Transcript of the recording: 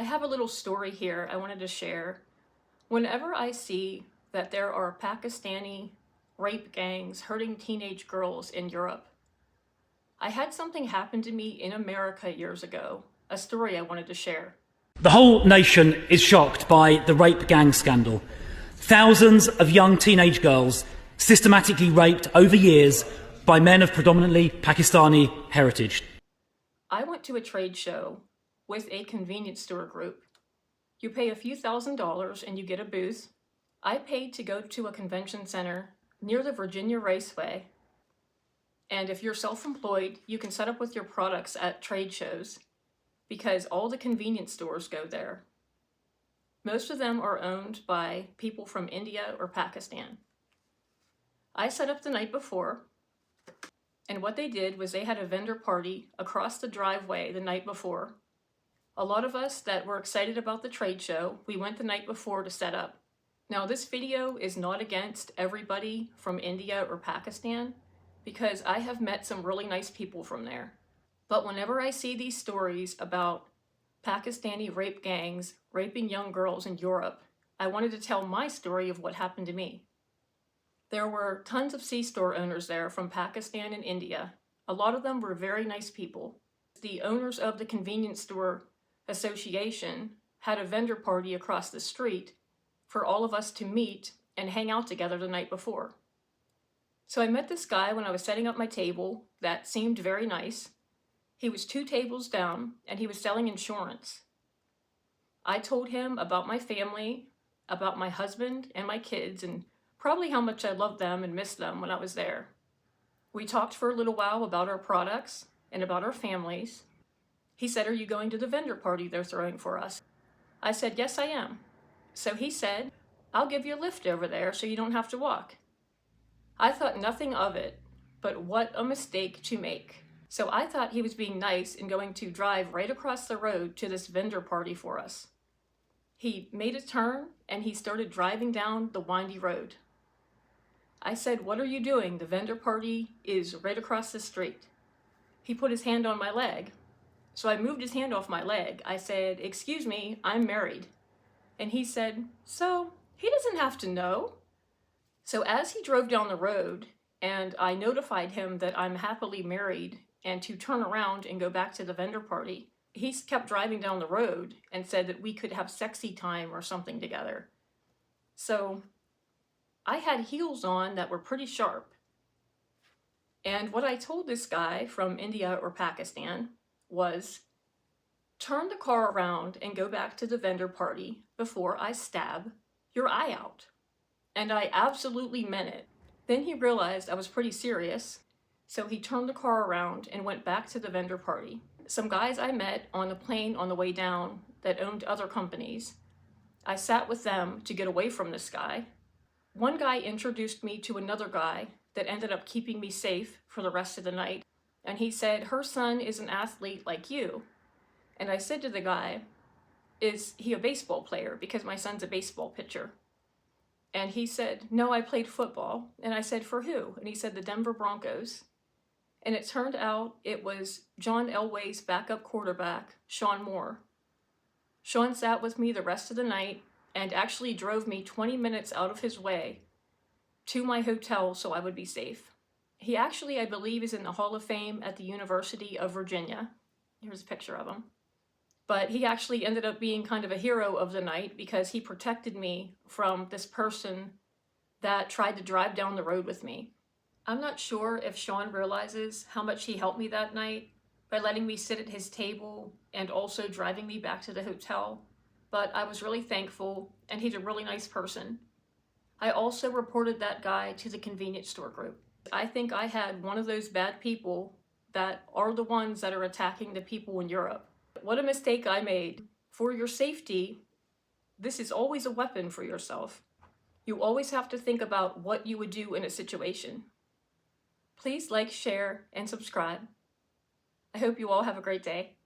I have a little story here I wanted to share. Whenever I see that there are Pakistani rape gangs hurting teenage girls in Europe, I had something happen to me in America years ago, a story I wanted to share. The whole nation is shocked by the rape gang scandal. Thousands of young teenage girls systematically raped over years by men of predominantly Pakistani heritage. I went to a trade show with a convenience store group. You pay a few $1,000s and you get a booth. I paid to go to a convention center near the Virginia Raceway. And if you're self-employed, you can set up with your products at trade shows because all the convenience stores go there. Most of them are owned by people from India or Pakistan. I set up the night before, and what they did was they had a vendor party across the driveway the night before. A lot of us that were excited about the trade show, we went the night before to set up. Now this video is not against everybody from India or Pakistan, because I have met some really nice people from there. But whenever I see these stories about Pakistani rape gangs raping young girls in Europe, I wanted to tell my story of what happened to me. There were tons of C-store owners there from Pakistan and India. A lot of them were very nice people. The owners of the convenience store association had a vendor party across the street for all of us to meet and hang out together the night before. So I met this guy when I was setting up my table that seemed very nice. He was 2 tables down and he was selling insurance. I told him about my family, about my husband and my kids, and probably how much I loved them and missed them when I was there. We talked for a little while about our products and about our families. He said, "Are you going to the vendor party they're throwing for us?" I said, "Yes, I am." So he said, "I'll give you a lift over there so you don't have to walk." I thought nothing of it, but what a mistake to make. So I thought he was being nice and going to drive right across the road to this vendor party for us. He made a turn and he started driving down the windy road. I said, "What are you doing? The vendor party is right across the street." He put his hand on my leg. So I moved his hand off my leg. I said, "Excuse me, I'm married." And he said, "So he doesn't have to know." So as he drove down the road and I notified him that I'm happily married and to turn around and go back to the vendor party, he kept driving down the road and said that we could have sexy time or something together. So I had heels on that were pretty sharp. And what I told this guy from India or Pakistan was, "Turn the car around and go back to the vendor party before I stab your eye out." And I absolutely meant it. Then he realized I was pretty serious, so he turned the car around and went back to the vendor party. Some guys I met on the plane on the way down that owned other companies, I sat with them to get away from this guy. One guy introduced me to another guy that ended up keeping me safe for the rest of the night. And he said, "Her son is an athlete like you." And I said to the guy, "Is he a baseball player? Because my son's a baseball pitcher." And he said, "No, I played football." And I said, "For who?" And he said, "The Denver Broncos." And it turned out it was John Elway's backup quarterback, Sean Moore. Sean sat with me the rest of the night and actually drove me 20 minutes out of his way to my hotel so I would be safe. He actually, I believe, is in the Hall of Fame at the University of Virginia. Here's a picture of him. But he actually ended up being kind of a hero of the night because he protected me from this person that tried to drive down the road with me. I'm not sure if Sean realizes how much he helped me that night by letting me sit at his table and also driving me back to the hotel, but I was really thankful, and he's a really nice person. I also reported that guy to the convenience store group. I think I had one of those bad people that are the ones that are attacking the people in Europe. What a mistake I made. For your safety, this is always a weapon for yourself. You always have to think about what you would do in a situation. Please like, share, and subscribe. I hope you all have a great day.